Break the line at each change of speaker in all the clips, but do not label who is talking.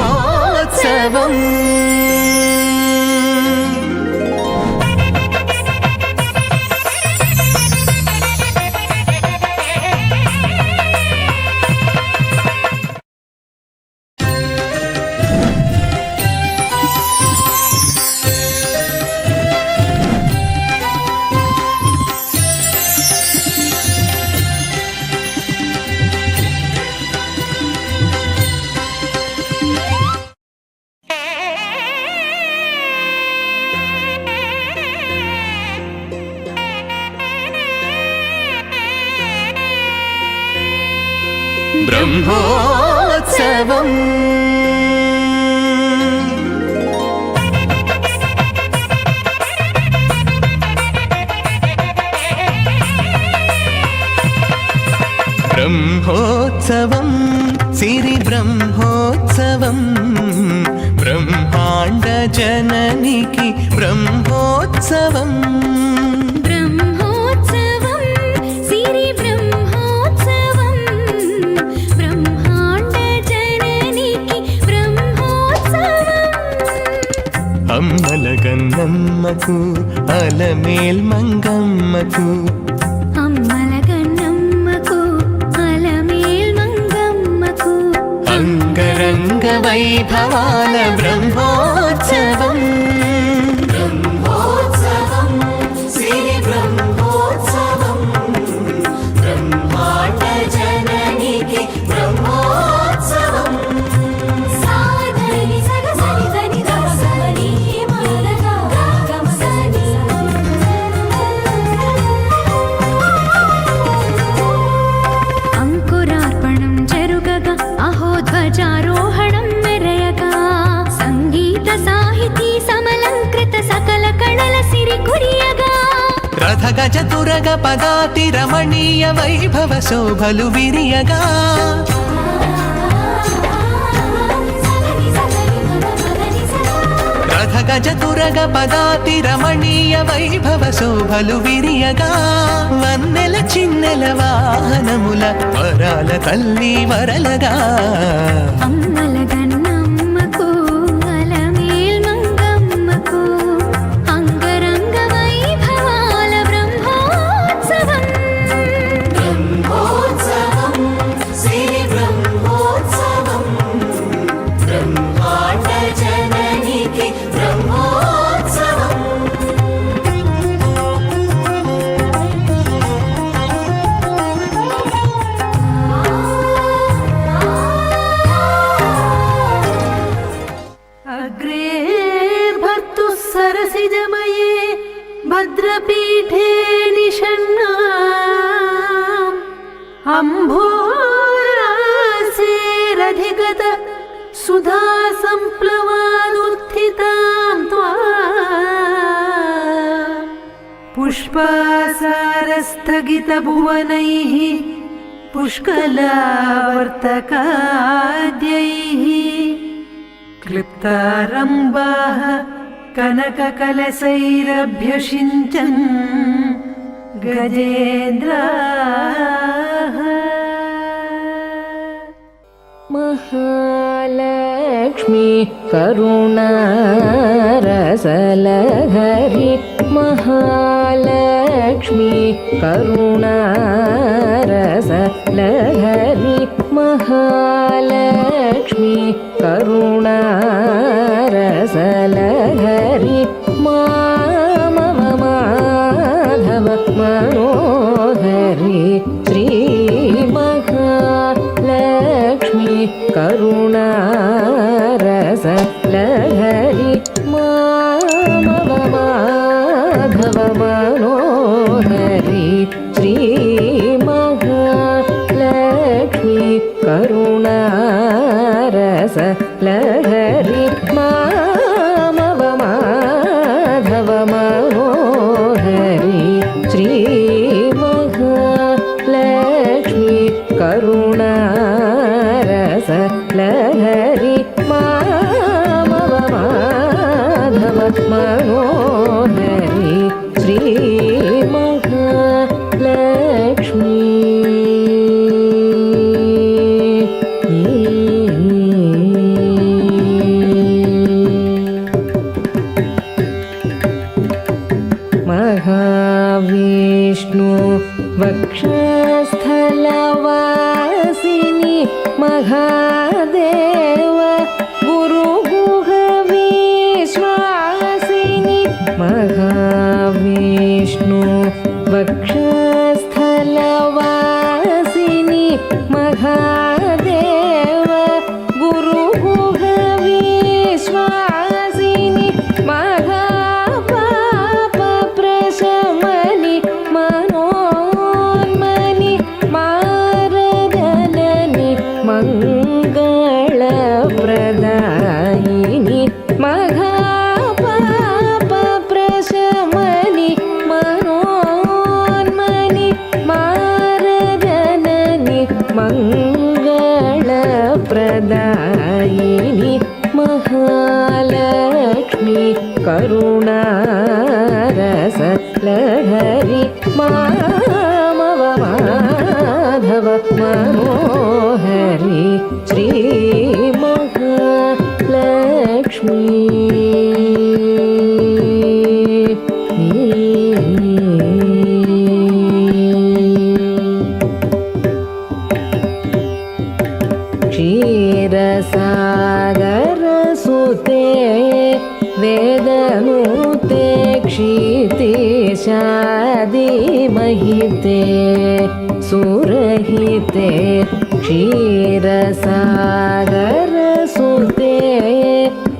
బ్రహ్మోత్సవం బ్రహ్మోత్సవం బ్రహ్మోత్సవం సిరి బ్రహ్మోత్సవం బ్రహ్మాండ జననికి బ్రహ్మోత్సవం అమ్మలగన్నమ్మకు అలమేల్ మంగమ్మకు
అమ్మలగన్నమ్మకు అలమేల్ మంగమ్మకు
అంగరంగ వైభవాల బ్రహ్మోత్సవం బ్రహ్మోత్సవం సిరి బ్రహ్మోత్సవం బ్రహ్మాండ జననికి బ్రహ్మోత్సవం
ధ్వజారోహణం మెరయగా సంగీత సాహితీ సమలంకృత సకల కళల సిరి కురియగా
రథ గజ తురగ పదాతి రమణీయ వైభవ శోభలు విరియగా రథ గజ తురగ పదాతి రమణీయ వైభవ శోభలు విరియగా వన్నెల చిన్నెల వాహనముల వరాల తల్లి వరలగా
అమ్మలగన్నమ్మకు అలమేల్ మంగమ్మకు అంగరంగ వైభవాల బ్రహ్మోత్సవం
బ్రహ్మోత్సవం సిరి బ్రహ్మోత్సవం బ్రహ్మాండ జననికి బ్రహ్మోత్సవం
सरसिजमये भद्रपीठे निषण्णाम् अम्भोरासेरधिगत सुधा सम्प्लवानुत्थितां त्वाम् पुष्पासारस्थगितभुवनैः पुष्कलावर्तकाद्यैः क्लिप्तारम्भाः कनककलशैरभ्यषिञ्चन् गजेन्द्राः
महालक्ष्मी करुणारसलहरि महालक्ष्मी करुणारसलहरि महालक्ष्मी करुणारसलहरि माधव मनोहरि श्री महालक्ष्मी करुणारसलहरि माधव मनोहरि श्री महालक्ष्मी करुणारसलहरि माधव मनोहरि श्री महालक्ष्मी करुणारसलहरि माधव विश्वासिनि महापापप्रशमनि मनोन्मनि मारजननि मङ्गलप्रदायिनि महापापप्रशमनि मनोन्मनि मारजननि मङ्गलप्रदायिनि महालक्ष्मी करुणारसलहरि मामव माधव मनोहरि श्री महालक्ष्मी क्षीरसागरसुते वेदनुते क्षितिशादिमहिते सुरहिते क्षीरसागरसुते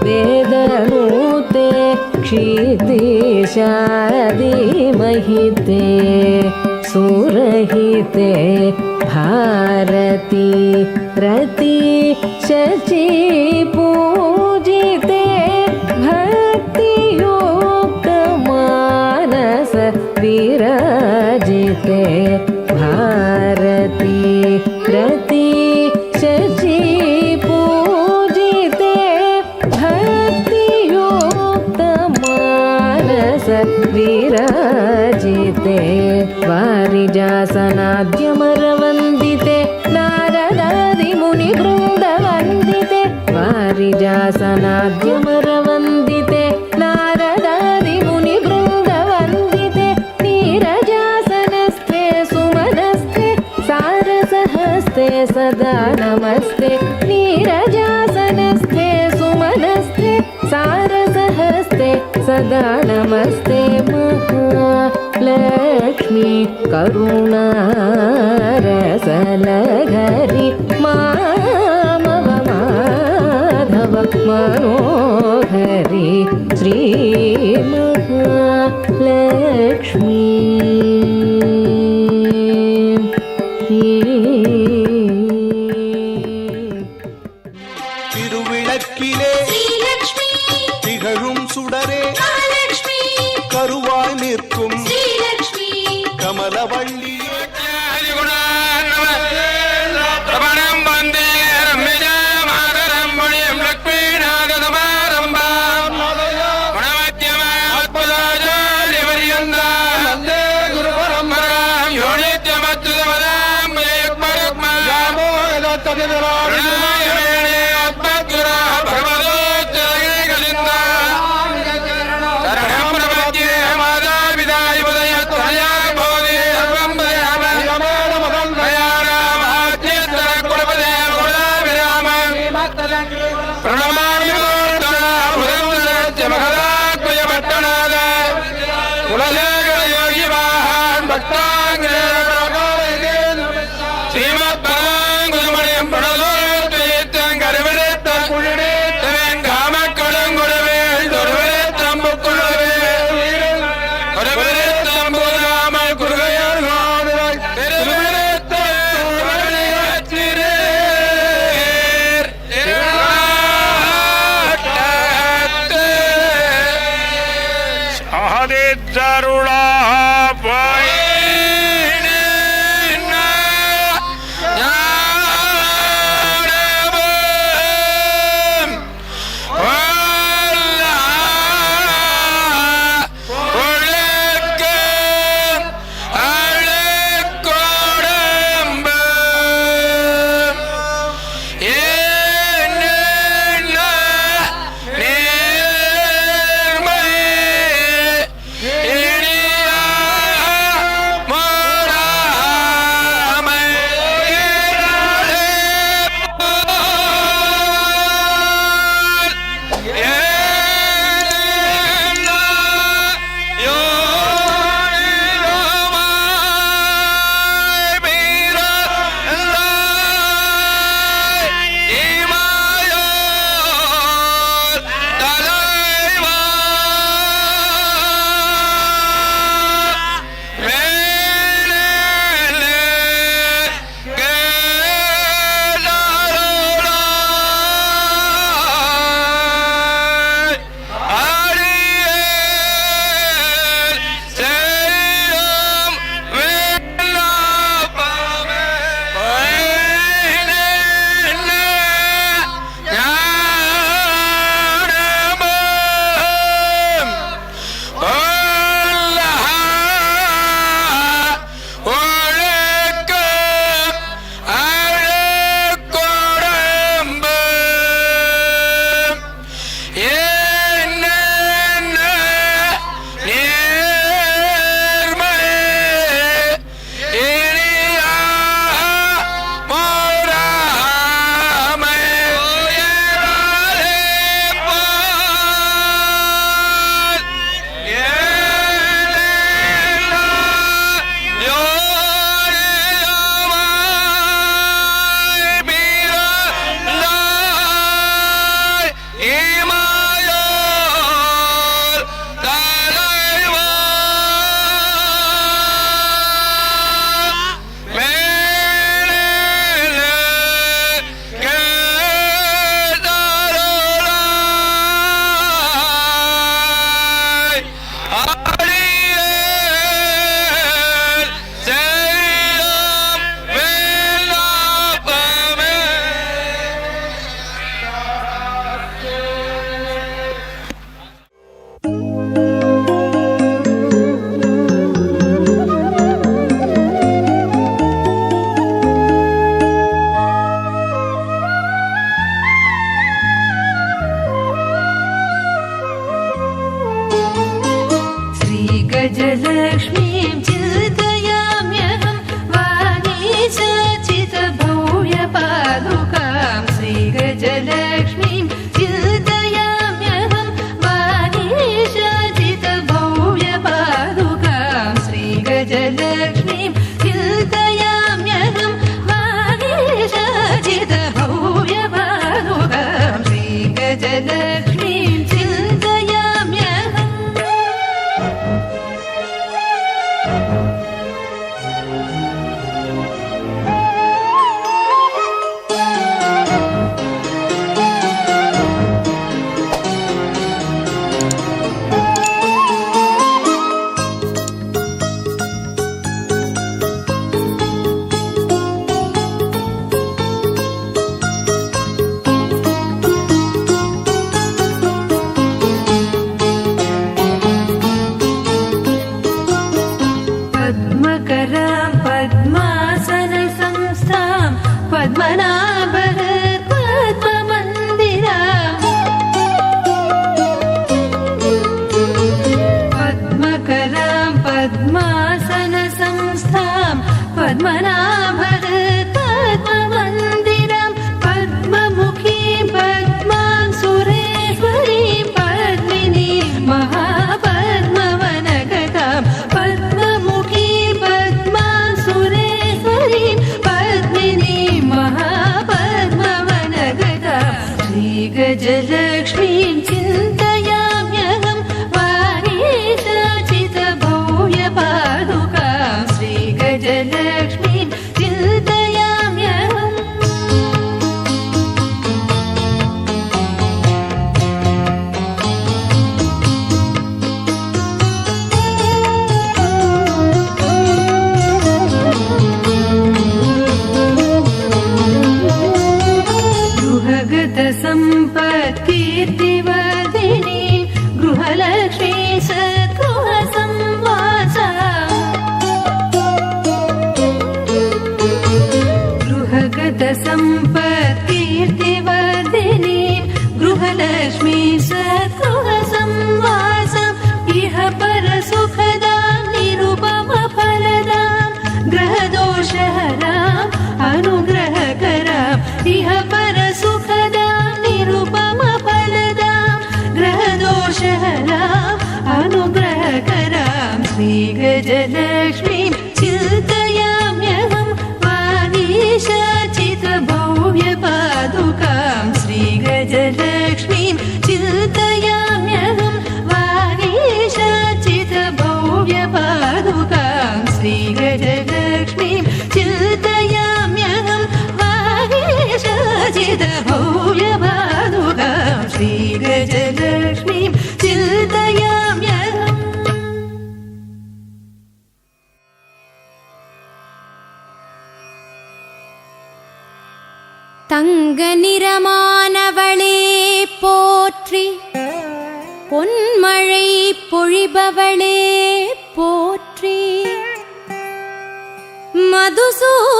वेदनुते क्षितिशादिमहिते सुरहिते भारती रति शचि पूजिते भक्तियुक्त मानस विराजिते भारती रति शचि पूजिते भक्तियुक्त मानस विराजिते वारिजासनाद्यमरवन्दिते नारदादिमुनिवृन्दवन्दिते वारिजासनाद्यमरवन्दिते नारदादिमुनिवृन्दवन्दिते नीरजासनस्थे सुमनस्थे सारसहस्ते सदा नमस्ते नीरजासनस्थे सुमनस्थे सारसहस्ते सदा नमस्ते महालक्ष्मी करुणारसलहरि मामव माधव मनोहरि श्री महालक्ष्मी
திருவிளக்கிலே திகழும் சுடரே கருவாய் நிற்கும் கமலவள்ளி
श्रीगजलक्ष्मीं चिन्तयाम्यहं वागीशाचितभव्यपादुकां श्रीगजलक्ष्मीं चिन्तयाम्यहं वागीशाचितभव्यपादुकां श्रीगजलक्ष्मीं चिन्तयाम्यहं वागीशाचितभव्यपादुकां श्रीगजलक्ष्मीं चिन्तयाम्यहम् पद्मकरां पद्मासनसंस्थां पद्मनाभः पद्ममन्दिराम् पद्मकरां पद्मासनसंस्थां पद्मनाभः पद्ममन्दिरां पद्ममुखीं पद्मां सुरेश्वरीं पद्मिनीं महापद्मवनगतां पद्ममुखीं पद्मां सुरेश्वरीं पद्मिनीं महापद्मवनगतां श्रीगजलक्ष्मीं चिन्तयाम्यहं वागीशाचितभव्यपादुकां श्रीगजलक्ष्मीं चिन्तयाम्यहम् गृहगतसम्पत्कीर्तिवर्धिनी गृहलक्ष्मी सद्गृहसंवासा गृहगतसम्पत्कीर्तिवर्धिनी गृहलक्ष्मी सद्गृहसंवासा इह परसुखदां निरुपमफलदां ग्रहदोषहराम् अनुग्रहकराम् इह परसुखदां निरुपमफलदां ग्रहदोषहराम् अनुग्रहकरां श्रीगजलक्ष्मीं चिन्तयाम्यहं वागीशाचितभव्यपादुकां श्रीगजलक्ष्मीं चिन्तयाम्यहं वागीशाचितभव्यपादुकां श्रीगजलक्ष्मीं चिन्तयाम्यहं वागीशाचितभव्यपादुकां श्रीगजलक्ष्मीं चिन्तयाम्यहम्
தங்க நிறமானவளே போற்றி, பொன்மழை பொழிபவளே போற்றி, மதுசூதனன்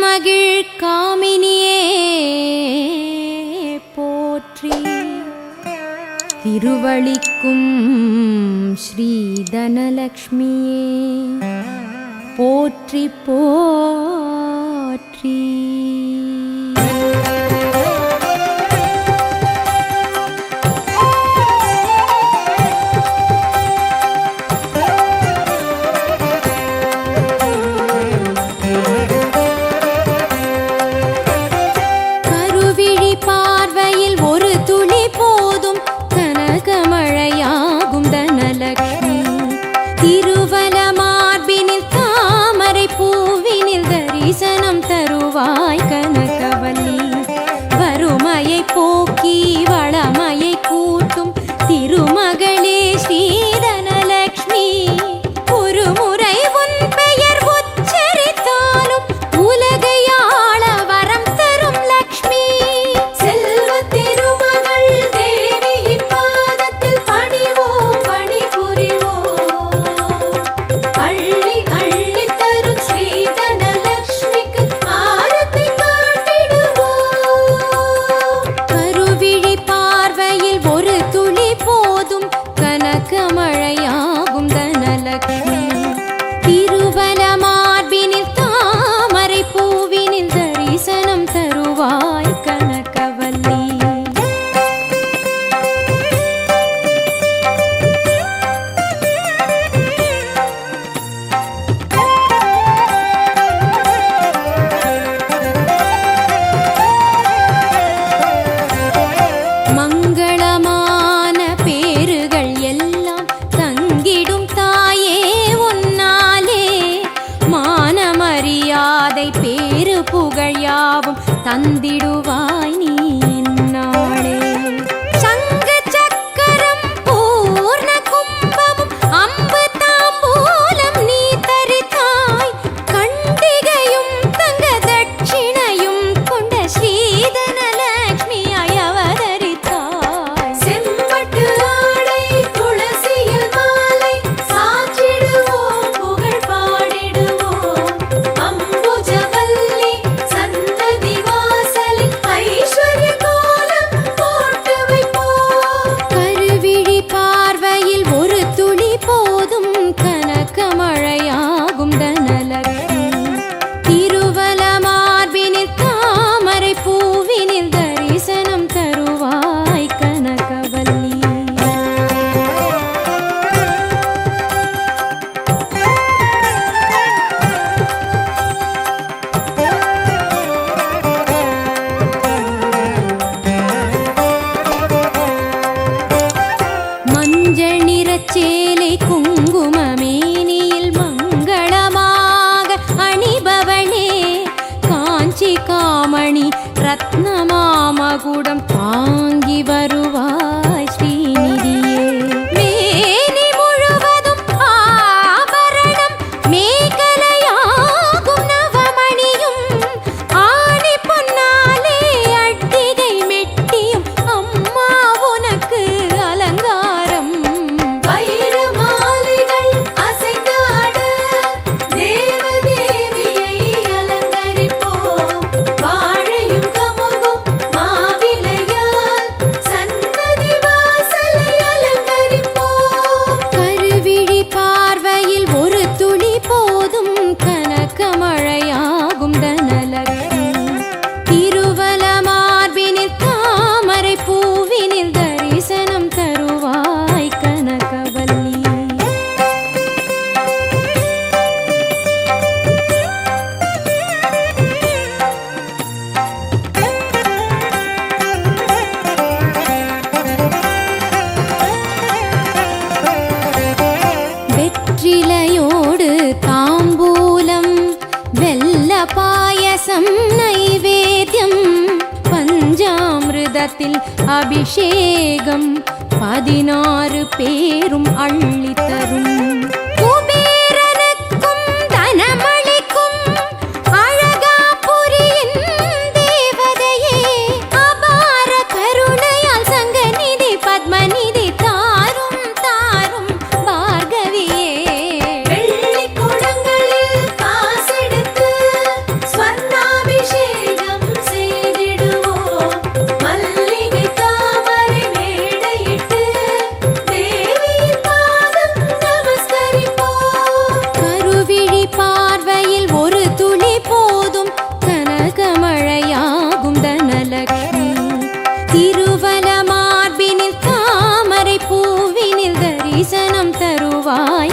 மகிழ் காமினியே போற்றி, திருவளிக்கும் ஸ்ரீ தனலக்ஷ்மியே போற்றி போற்றி. கருவிழி பார்வையில் ஒரு துளி போதும் கனகமழையாகும் தனலக்ஷ்மி, திருவல மார்பினில் தாமரை பூவினில் தரிசனம் தருவாய் கனகவல்லி, வறுமையை போக்கி வளமையை கூட்டும் திருமகளே ஸ்ரீதனலக்ஷ்மி, ஒரு முறை உன் பெயர் உச்சரித்தாலும் உலகை ஆள வரம் தரும் லக்ஷ்மி, செல்வ திருமகள் தேவியின் பாதத்தில் பணிவோம் பணிபுரிவோம், அள்ளி அள்ளி தரும் ஸ்ரீதனலக்ஷ்மிக்கு ஆரத்தி காட்டிடுவோம். கருவிழி கமலத்தில் அபிஷேகம் 16 பேரும் அள்ளித்தரும் குபேரனுக்கும் தனமளிக்கும் அழகாபுரியின் தேவதையே அபார கருணையால் சங்கநிதி பத்மநிதி தாரும் தாரும் பார்கவியே
வெள்ளி குடங்களில் காசெடுத்து ஸ்வர்ணாபிஷேகம் செய்திடுவோம் மல்லிகை தாமரை மேடையிட்டு தேவியின் பாதம் நமஸ்கரிப்போம்
கருவிழி பார்வையில் ஒரு துளி போதும் கனகமழையாகும் தனலக்ஷ்மி திருவல மார்பினில் தாமரை பூவினில் தரிசனம் தருவாய்